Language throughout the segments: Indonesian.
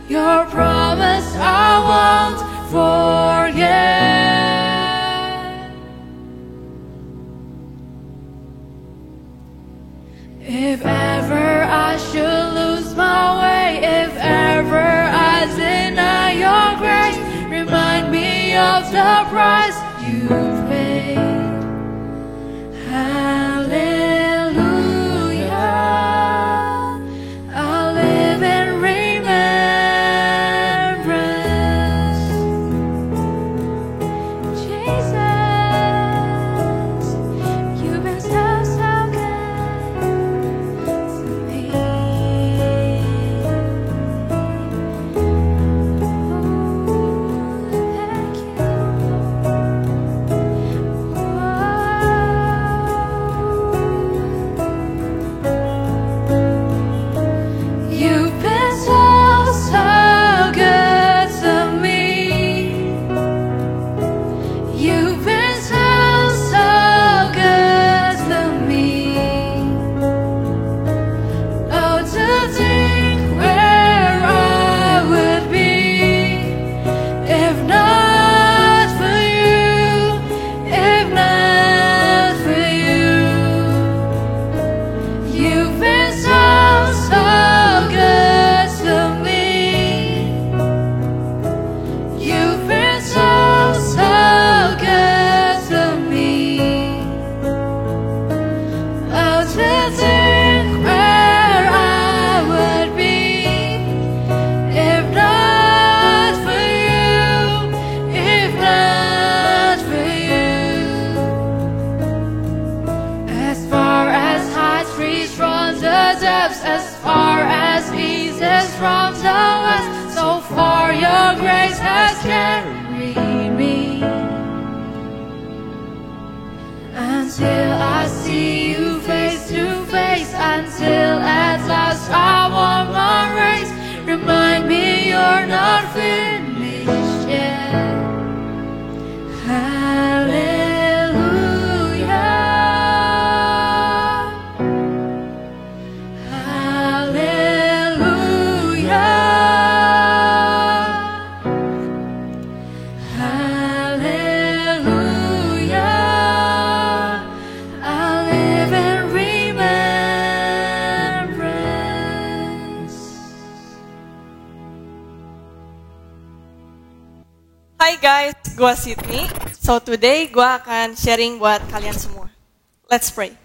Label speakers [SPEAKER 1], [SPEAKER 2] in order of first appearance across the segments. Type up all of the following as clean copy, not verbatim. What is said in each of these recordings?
[SPEAKER 1] Your promise I won't forget. If ever I should lose my way, if ever I deny your grace, remind me of the price you've paid. Hallelujah, I'll live in remembrance. Jesus, you've been so, so good to me. Thank you. You've been so, so good to me. You've been so, so good to me. Oh, to think where I would be if not for you, if not for you. You've been so, so good to me. You've been so, so good to me. Oh, to think where I would be if not for you, if not for you. As far as heights reach from the depths, as far as east is from the west, so far your grace has carried me. Until I see you face to face, until at last I won my race, remind me you're not finished yet. Hallelujah, hallelujah, hallelujah. I'll live in remembrance.
[SPEAKER 2] Hai guys, gue Sydney. So today gue akan sharing buat kalian semua. Let's pray.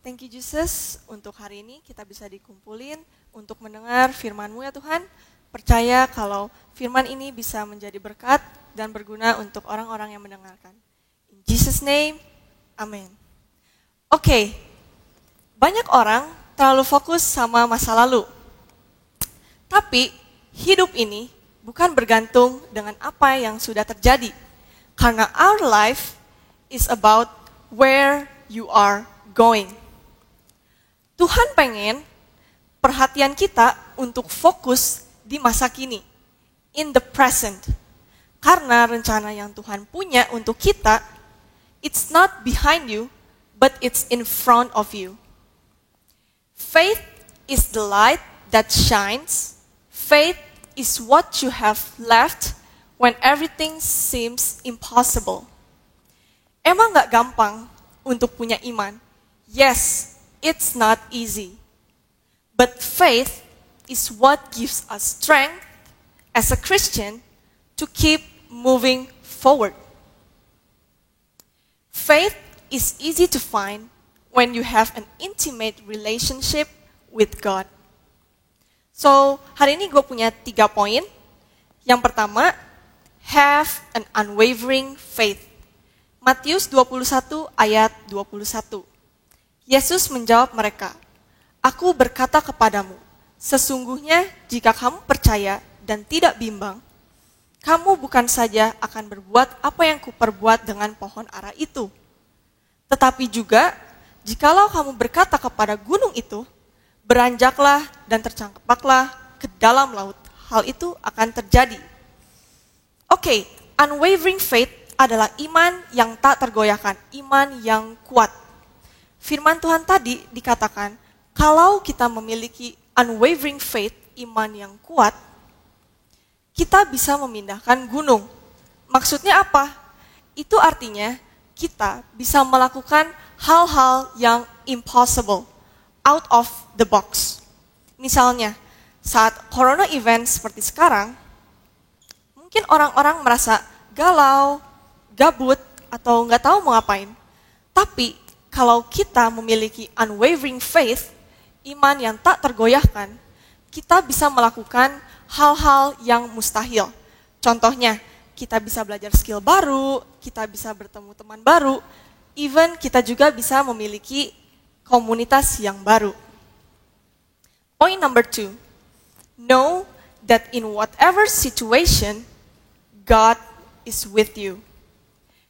[SPEAKER 2] Thank you Jesus, untuk hari ini kita bisa dikumpulin untuk mendengar firman-Mu ya Tuhan. Percaya kalau firman ini bisa menjadi berkat dan berguna untuk orang-orang yang mendengarkan. In Jesus name, amin. Oke, banyak orang terlalu fokus sama masa lalu. Tapi hidup ini bukan bergantung dengan apa yang sudah terjadi. Karena our life is about where you are going. Tuhan pengen perhatian kita untuk fokus di masa kini, in the present. Karena rencana yang Tuhan punya untuk kita, it's not behind you, but it's in front of you. Faith is the light that shines. Faith is what you have left when everything seems impossible. Emang gak gampang untuk punya iman? Yes, it's not easy. But faith is what gives us strength as a Christian to keep moving forward. Faith is easy to find when you have an intimate relationship with God. So, hari ini gue punya 3 poin. Yang pertama, have an unwavering faith. Matius 21 ayat 21. Yesus menjawab mereka, Aku berkata kepadamu, sesungguhnya jika kamu percaya dan tidak bimbang, kamu bukan saja akan berbuat apa yang kuperbuat dengan pohon ara itu. Tetapi juga, jikalau kamu berkata kepada gunung itu, beranjaklah dan tercangkaplah ke dalam laut, hal itu akan terjadi. Oke, unwavering faith adalah iman yang tak tergoyahkan, iman yang kuat. Firman Tuhan tadi dikatakan, kalau kita memiliki unwavering faith, iman yang kuat, kita bisa memindahkan gunung. Maksudnya apa? Itu artinya kita bisa melakukan hal-hal yang impossible, out of the box. Misalnya, saat corona event seperti sekarang, mungkin orang-orang merasa galau, gabut, atau nggak tahu mau ngapain. Tapi, kalau kita memiliki unwavering faith, iman yang tak tergoyahkan, kita bisa melakukan hal-hal yang mustahil. Contohnya, kita bisa belajar skill baru, kita bisa bertemu teman baru, even kita juga bisa memiliki komunitas yang baru. Point number 2, know that in whatever situation, God is with you.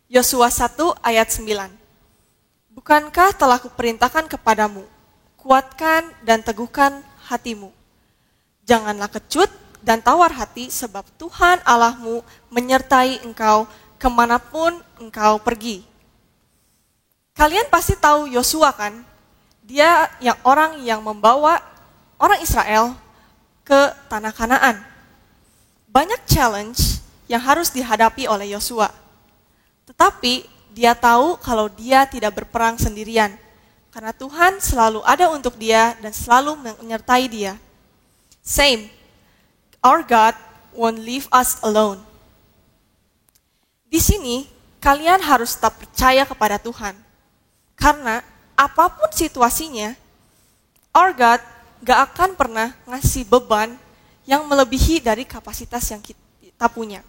[SPEAKER 2] Yosua 1 ayat 9. Bukankah telah kuperintahkan kepadamu, kuatkan dan teguhkan hatimu. Janganlah kecut dan tawar hati, sebab Tuhan Allahmu menyertai engkau kemanapun engkau pergi. Kalian pasti tahu Yosua kan? Dia orang yang membawa orang Israel ke tanah Kanaan. Banyak challenge yang harus dihadapi oleh Yosua. Tetapi dia tahu kalau dia tidak berperang sendirian. Karena Tuhan selalu ada untuk dia dan selalu menyertai dia. Same, our God won't leave us alone. Di sini, kalian harus tetap percaya kepada Tuhan. Karena apapun situasinya, our God gak akan pernah ngasih beban yang melebihi dari kapasitas yang kita punya.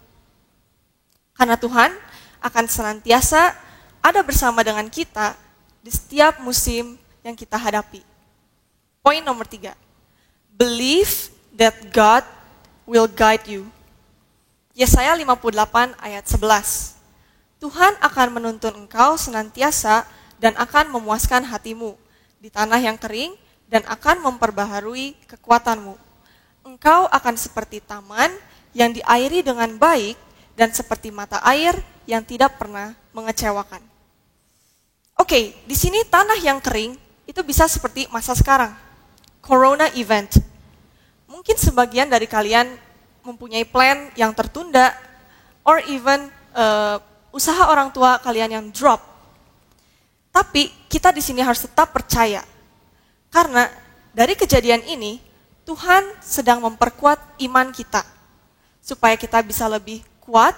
[SPEAKER 2] Karena Tuhan akan senantiasa ada bersama dengan kita di setiap musim yang kita hadapi. Poin nomor 3. Believe that God will guide you. Yesaya 58 ayat 11. Tuhan akan menuntun engkau senantiasa dan akan memuaskan hatimu di tanah yang kering dan akan memperbaharui kekuatanmu. Engkau akan seperti taman yang diairi dengan baik dan seperti mata air yang tidak pernah mengecewakan. Oke, di sini tanah yang kering itu bisa seperti masa sekarang. Corona event. Mungkin sebagian dari kalian mempunyai plan yang tertunda, or even usaha orang tua kalian yang drop. Tapi kita di sini harus tetap percaya, karena dari kejadian ini Tuhan sedang memperkuat iman kita, supaya kita bisa lebih kuat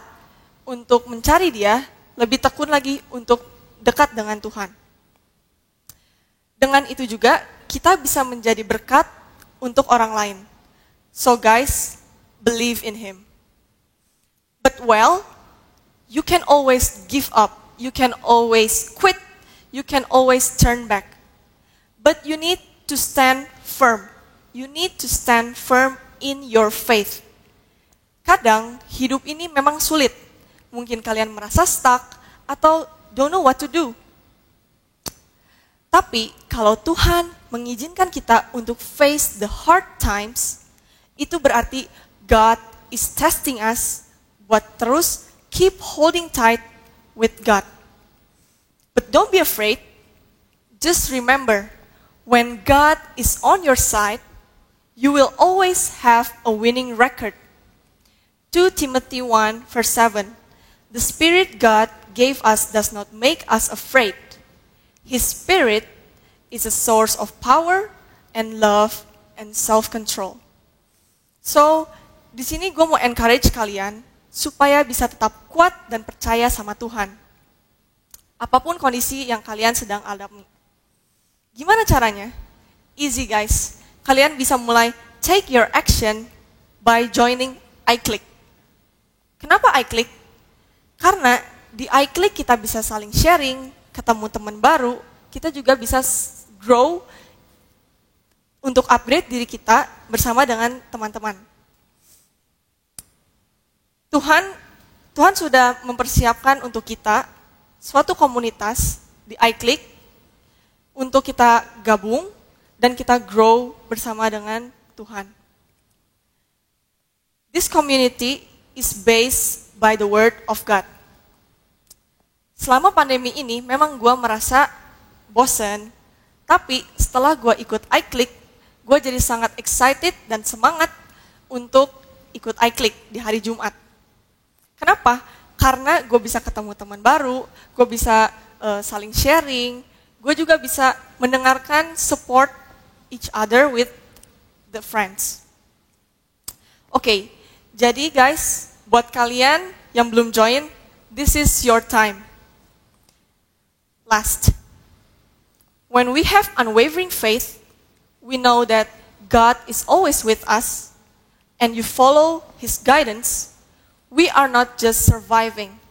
[SPEAKER 2] untuk mencari Dia, lebih tekun lagi untuk dekat dengan Tuhan. Dengan itu juga kita bisa menjadi berkat untuk orang lain. So guys, believe in Him. But you can always give up. You can always quit. You can always turn back. But you need to stand firm. You need to stand firm in your faith. Kadang hidup ini memang sulit. Mungkin kalian merasa stuck atau don't know what to do. Tapi kalau Tuhan mengizinkan kita untuk face the hard times, itu berarti God is testing us buat terus keep holding tight with God. But don't be afraid. Just remember, when God is on your side, you will always have a winning record. 2 Timothy 1 verse 7. The Spirit God gave us does not make us afraid. His Spirit is a source of power and love and self-control. So, di sini gue mau encourage kalian supaya bisa tetap kuat dan percaya sama Tuhan. Apapun kondisi yang kalian sedang alami. Gimana caranya? Easy guys. Kalian bisa mulai take your action by joining iClick. Kenapa iClick? Karena di iClick kita bisa saling sharing, ketemu teman baru, kita juga bisa grow untuk upgrade diri kita bersama dengan teman-teman. Tuhan sudah mempersiapkan untuk kita suatu komunitas di iClick untuk kita gabung dan kita grow bersama dengan Tuhan. This community is based by the word of God. Selama pandemi ini memang gue merasa bosan, tapi setelah gue ikut iClick, gue jadi sangat excited dan semangat untuk ikut iClick di hari Jumat. Kenapa? Karena gue bisa ketemu teman baru, gue bisa saling sharing, gue juga bisa mendengarkan support each other with the friends. Oke, jadi guys, buat kalian yang belum join, this is your time. Last, when we have unwavering faith, we know that God is always with us, and you follow His guidance, we are not just surviving,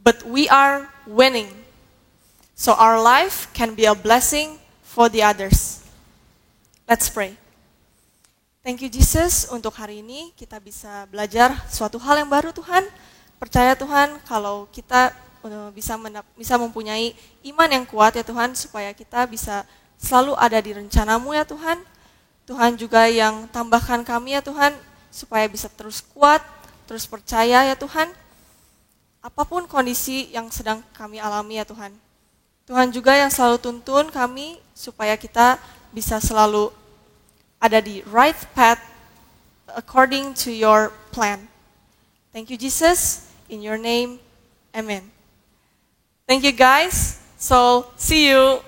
[SPEAKER 2] but we are winning. So our life can be a blessing for the others. Let's pray. Thank you Jesus, untuk hari ini kita bisa belajar suatu hal yang baru Tuhan. Percaya Tuhan kalau kita bisa mempunyai iman yang kuat ya Tuhan, supaya kita bisa selalu ada di rencana-Mu ya Tuhan. Tuhan juga yang tambahkan kami ya Tuhan, supaya bisa terus kuat, terus percaya ya Tuhan. Apapun kondisi yang sedang kami alami ya Tuhan. Tuhan juga yang selalu tuntun kami, supaya kita bisa selalu ada di right path according to your plan. Thank you Jesus, in your name, amen. Thank you guys, so see you